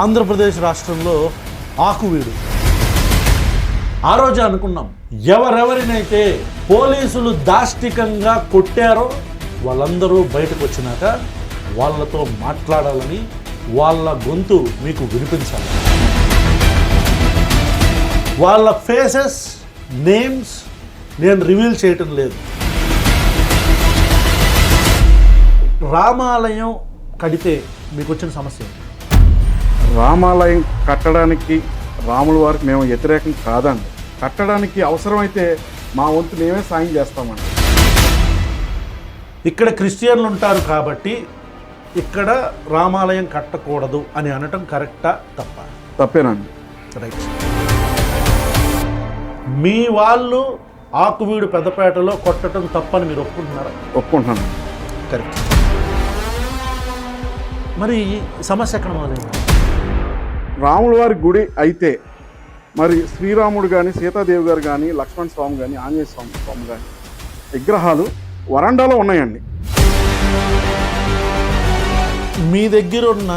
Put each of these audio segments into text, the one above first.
ఆంధ్రప్రదేశ్ రాష్ట్రంలో ఆకువీడు. ఆ రోజు అనుకున్నాం, ఎవరెవరినైతే పోలీసులు దాష్టికంగా కొట్టారో వాళ్ళందరూ బయటకు వచ్చినాక వాళ్ళతో మాట్లాడాలని, వాళ్ళ గొంతు మీకు వినిపించాలి. వాళ్ళ ఫేసెస్, నేమ్స్ నేను రివీల్ చేయటం లేదు. రామాలయం కడితే మీకు వచ్చిన సమస్య ఏంటి? రామాలయం కట్టడానికి రాముల వారికి మేము వ్యతిరేకం కాదండి. కట్టడానికి అవసరమైతే మా వంతు మేమే సాయం చేస్తామండి. ఇక్కడ క్రిస్టియన్లు ఉంటారు కాబట్టి ఇక్కడ రామాలయం కట్టకూడదు అని అనటం కరెక్టా తప్ప? తప్పేనండి. రైట్. మీ వాళ్ళు ఆకువీడు పెద్దపేటలో కొట్టడం తప్పని మీరు ఒప్పుకుంటున్నారా? ఒప్పుకుంటున్నాను. కరెక్ట్. మరి సమస్య ఎక్కడ మొదలైంది? రాముల వారి గుడి అయితే మరి శ్రీరాముడు కానీ, సీతాదేవి గారు కానీ, లక్ష్మణ స్వామి కానీ, ఆంజనేయ స్వామి కానీ విగ్రహాలు వరండాలో ఉన్నాయండి. మీ దగ్గర ఉన్న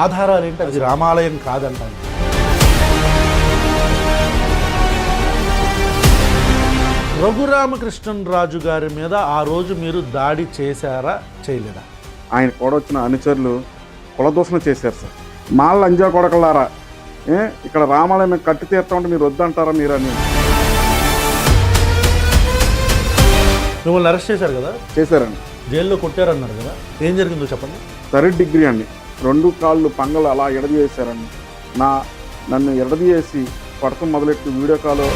ఆధారాలు ఏంటి? అది రామాలయం కాదంటాను. రఘురామకృష్ణరాజు గారి మీద ఆ రోజు మీరు దాడి చేశారా, చేయలేదా? ఆయన కూడా వచ్చిన అనుచరులు కులదూషణ చేశారు సార్. మాళ్ళ అంజా కొడకలారా, ఇక్కడ రామాలయం కట్టి తీర్తామంటే మీరు వద్దంటారా మీరు అని. మిమ్మల్ని అరెస్ట్ చేశారు కదా? చేశారండి. జైల్లో కొట్టారన్నారు కదా, ఏం జరిగిందో చెప్పండి. 3rd డిగ్రీ అండి. 2 కాళ్ళు పంగలు అలా ఎడదీసేశారండి. నన్ను ఎడదీసి పడతం మొదలెట్టి వీడియో కాల్,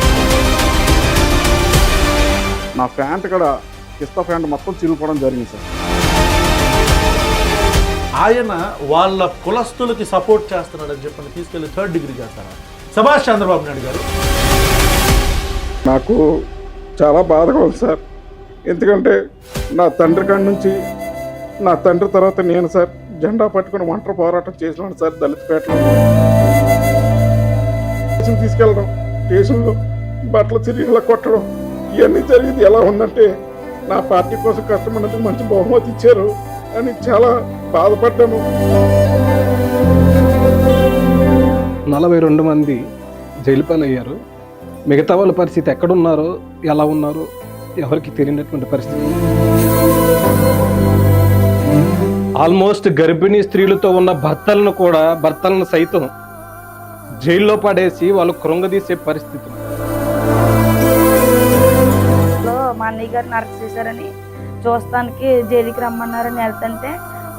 నా ప్యాంట్ కూడా కిస్తా ప్యాంట్ మొత్తం చిరిగిపోవడం జరిగింది సార్. ఆయన వాళ్ళ కులస్తులకి సపోర్ట్ చేస్తున్నాడని చెప్పండి, తీసుకెళ్ళి 3rd డిగ్రీ చేస్తారా? సుభాష్ చంద్రబాబు నాయుడు గారు. నాకు చాలా బాధగా ఉంది సార్. ఎందుకంటే నా తండ్రి కాడి నుంచి, నా తండ్రి తర్వాత నేను సార్ జెండా పట్టుకుని ఒంటరి పోరాటం చేసినాను సార్. దళితపేటలో స్టేషన్ తీసుకెళ్ళడం, స్టేషన్లో బట్టలు తిరిగిలా కొట్టడం, ఇవన్నీ జరిగింది. ఎలా ఉందంటే నా పార్టీ కోసం కష్టపడినందుకు మంచి బహుమతి ఇచ్చారు అని చాలా బాధపడ్డాను. 42 మంది జైలు పాలయ్యారు. మిగతా వాళ్ళ పరిస్థితి ఎక్కడున్నారో, ఎలా ఉన్నారో ఎవరికి తెలియనటువంటి పరిస్థితి. ఆల్మోస్ట్ గర్భిణీ స్త్రీలతో ఉన్న భర్తలను సైతం జైల్లో పడేసి వాళ్ళు కృంగదీసే పరిస్థితి. మా అన్నయ్య గారిని అరెస్ట్ చేశారని చూస్తానికి జైలుకి రమ్మన్నారని వెళ్తుంటే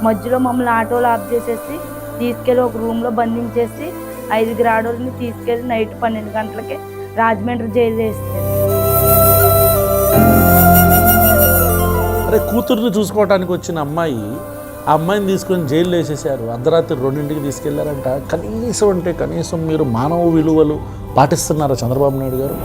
మధ్యలో మమ్మల్ని ఆటోలో ఆఫ్ చేసేసి తీసుకెళ్ళి ఒక రూమ్లో బంధించేసి 5 ఆడోళ్ళని తీసుకెళ్ళి నైట్ 12 గంటలకి రాజమండ్రి జైలు వేస్తారు. అరే, కూతుర్ని చూసుకోవడానికి వచ్చిన అమ్మాయి, ఆ అమ్మాయిని తీసుకొని జైలు వేసేసారు. అర్ధరాత్రి 2ంటికి తీసుకెళ్లారంట. కనీసం మీరు మానవ విలువలు పాటిస్తున్నారా చంద్రబాబు నాయుడు గారు?